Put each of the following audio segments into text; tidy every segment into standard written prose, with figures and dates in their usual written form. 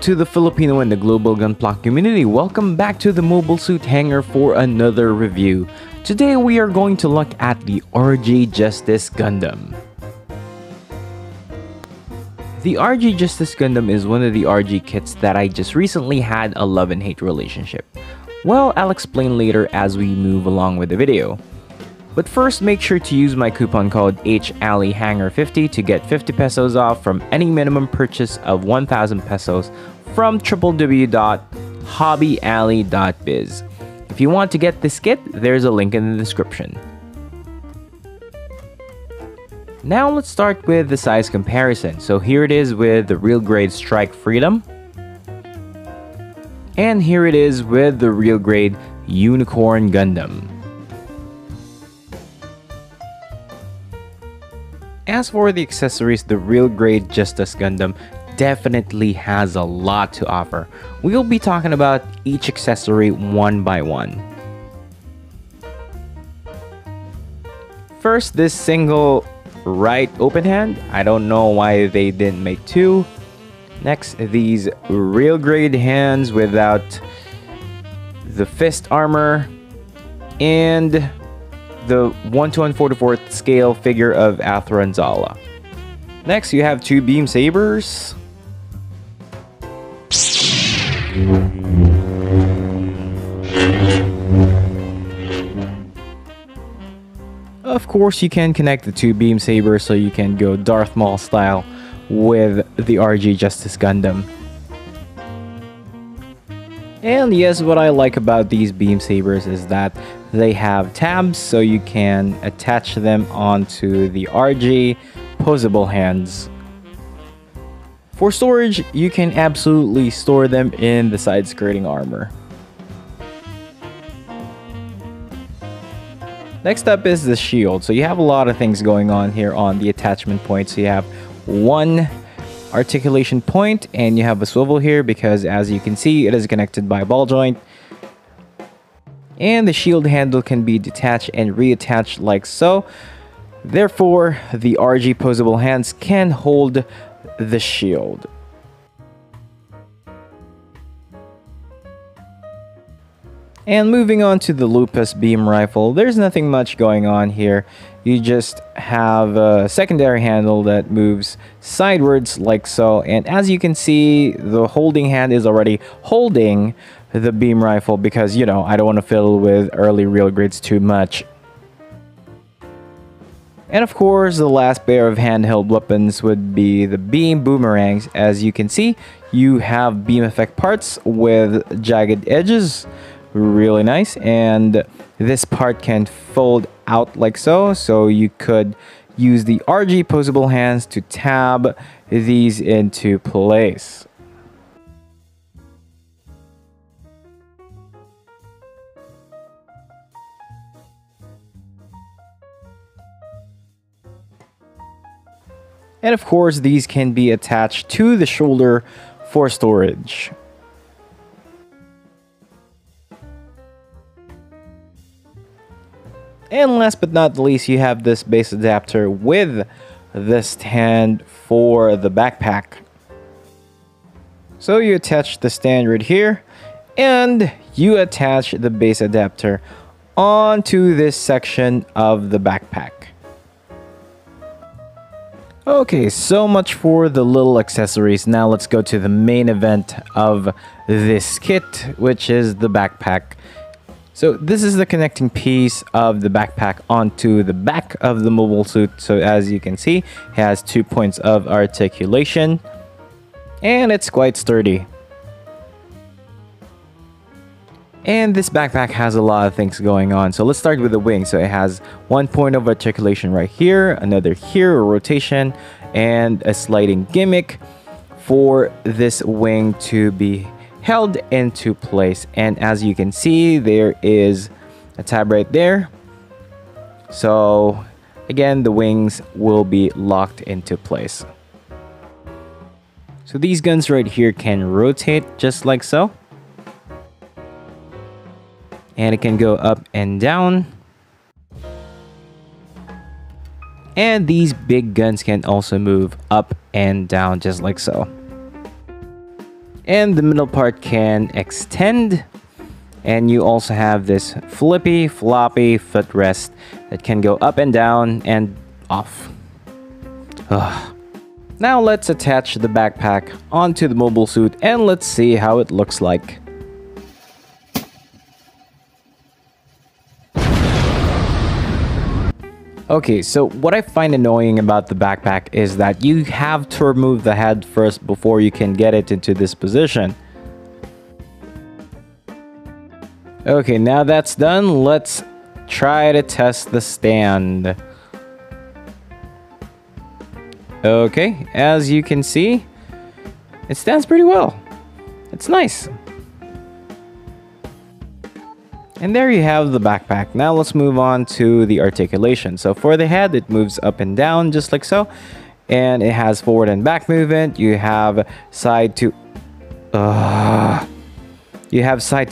to the Filipino and the global gunpla community. Welcome back to the Mobile Suit Hangar for another review. Today we are going to look at the RG Justice Gundam. The RG Justice Gundam is one of the RG kits that I just recently had a love and hate relationship. Well, I'll explain later as we move along with the video. But first, make sure to use my coupon code HALLYHANGER50 to get 50 pesos off from any minimum purchase of 1,000 pesos from www.hobbyalley.biz. If you want to get this kit, there's a link in the description. Now let's start with the size comparison. So here it is with the real grade Strike Freedom. And here it is with the real grade Unicorn Gundam. As for the accessories, the real grade Justice Gundam definitely has a lot to offer. We'll be talking about each accessory one by one. First, this single right open hand. I don't know why they didn't make two. Next, these real grade hands without the fist armor. And the 1:144 scale figure of Athron Zala. Next, you have two beam sabers. Of course, you can connect the two beam sabers so you can go Darth Maul style with the RG Justice Gundam. And yes, what I like about these beam sabers is that they have tabs so you can attach them onto the RG posable hands. For storage, you can absolutely store them in the side skirting armor. Next up is the shield. So you have a lot of things going on here on the attachment point. So you have one articulation point and you have a swivel here because, as you can see, it is connected by a ball joint. And the shield handle can be detached and reattached like so. Therefore, the RG posable hands can hold the shield. And moving on to the Lupus beam rifle, there's nothing much going on here. You just have a secondary handle that moves sidewards like so. And as you can see, the holding hand is already holding the beam rifle because, you know, I don't want to fiddle with early real grids too much. And of course, the last pair of handheld weapons would be the beam boomerangs. As you can see, you have beam effect parts with jagged edges. Really nice. And this part can fold out like so. So you could use the RG posable hands to tab these into place. And of course, these can be attached to the shoulder for storage. And last but not least, you have this base adapter with the stand for the backpack. So you attach the stand right here, and you attach the base adapter onto this section of the backpack. Okay, so much for the little accessories. Now let's go to the main event of this kit, which is the backpack. So this is the connecting piece of the backpack onto the back of the mobile suit. So as you can see, it has 2 points of articulation and it's quite sturdy. And this backpack has a lot of things going on. So let's start with the wing. So it has 1 point of articulation right here, another here, a rotation, and a sliding gimmick for this wing to be held into place. And as you can see, there is a tab right there. So again, the wings will be locked into place. So these guns right here can rotate just like so. And it can go up and down. And these big guns can also move up and down just like so. And the middle part can extend. And you also have this flippy floppy footrest that can go up and down and off. Ugh. Now let's attach the backpack onto the mobile suit and let's see how it looks like. Okay, so what I find annoying about the backpack is that you have to remove the head first before you can get it into this position. Okay, now that's done, let's try to test the stand. Okay, as you can see, it stands pretty well. It's nice. And there you have the backpack. Now let's move on to the articulation. So for the head, it moves up and down just like so. And it has forward and back movement. You have side to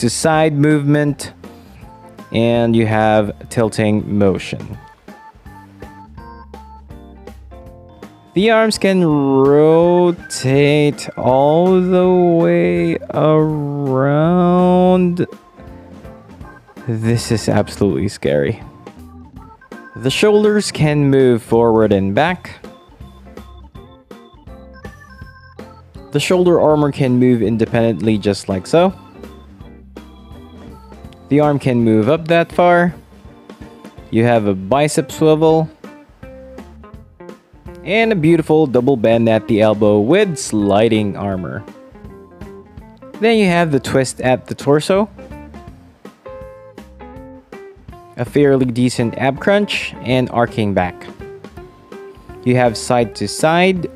side movement. And you have tilting motion. The arms can rotate all the way around. This is absolutely scary. The shoulders can move forward and back. The shoulder armor can move independently just like so. The arm can move up that far. You have a bicep swivel. And a beautiful double bend at the elbow with sliding armor. Then you have the twist at the torso. A fairly decent ab crunch and arcing back. You have side to side.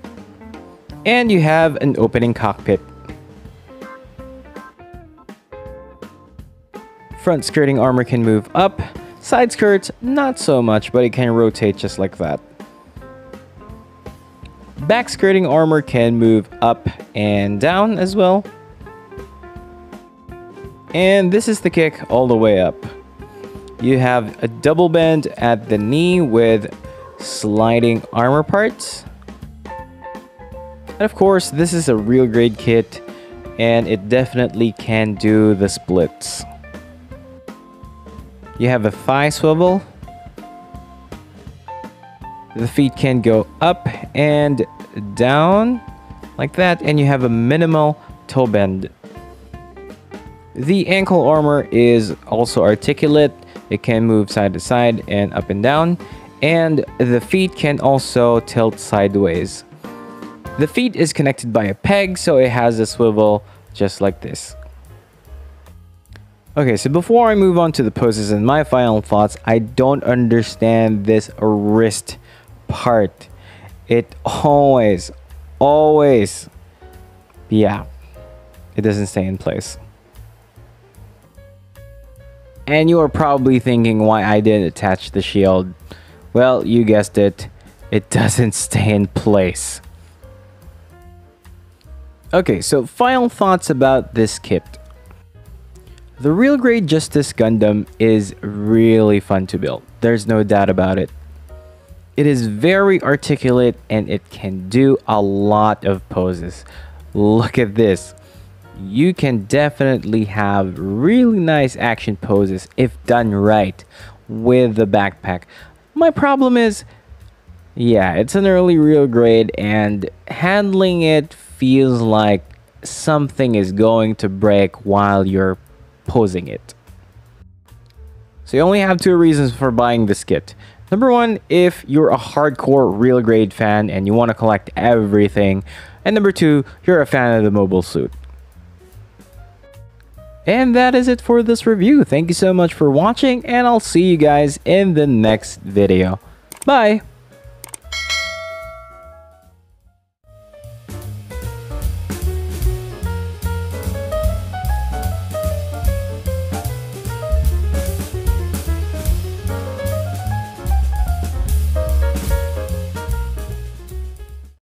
And you have an opening cockpit. Front skirting armor can move up. Side skirts, not so much, but it can rotate just like that. Back skirting armor can move up and down as well. And this is the kick all the way up. You have a double bend at the knee with sliding armor parts. And of course, this is a real grade kit and it definitely can do the splits. You have a thigh swivel. The feet can go up and down like that, and you have a minimal toe bend. The ankle armor is also articulate. It can move side to side and up and down, and the feet can also tilt sideways. The feet is connected by a peg, so it has a swivel just like this. Okay, so before I move on to the poses and my final thoughts, I don't understand this wrist part. It always, yeah, it doesn't stay in place. And you are probably thinking why I didn't attach the shield. Well, you guessed it, it doesn't stay in place. Okay, so final thoughts about this kit. The Real Grade Justice Gundam is really fun to build. There's no doubt about it. It is very articulate and it can do a lot of poses. Look at this. You can definitely have really nice action poses if done right with the backpack. My problem is, yeah, it's an early Real Grade and handling it feels like something is going to break while you're posing it. So you only have two reasons for buying this kit. Number one, if you're a hardcore Real Grade fan and you want to collect everything. And number two, you're a fan of the mobile suit. And that is it for this review. Thank you so much for watching and I'll see you guys in the next video. Bye!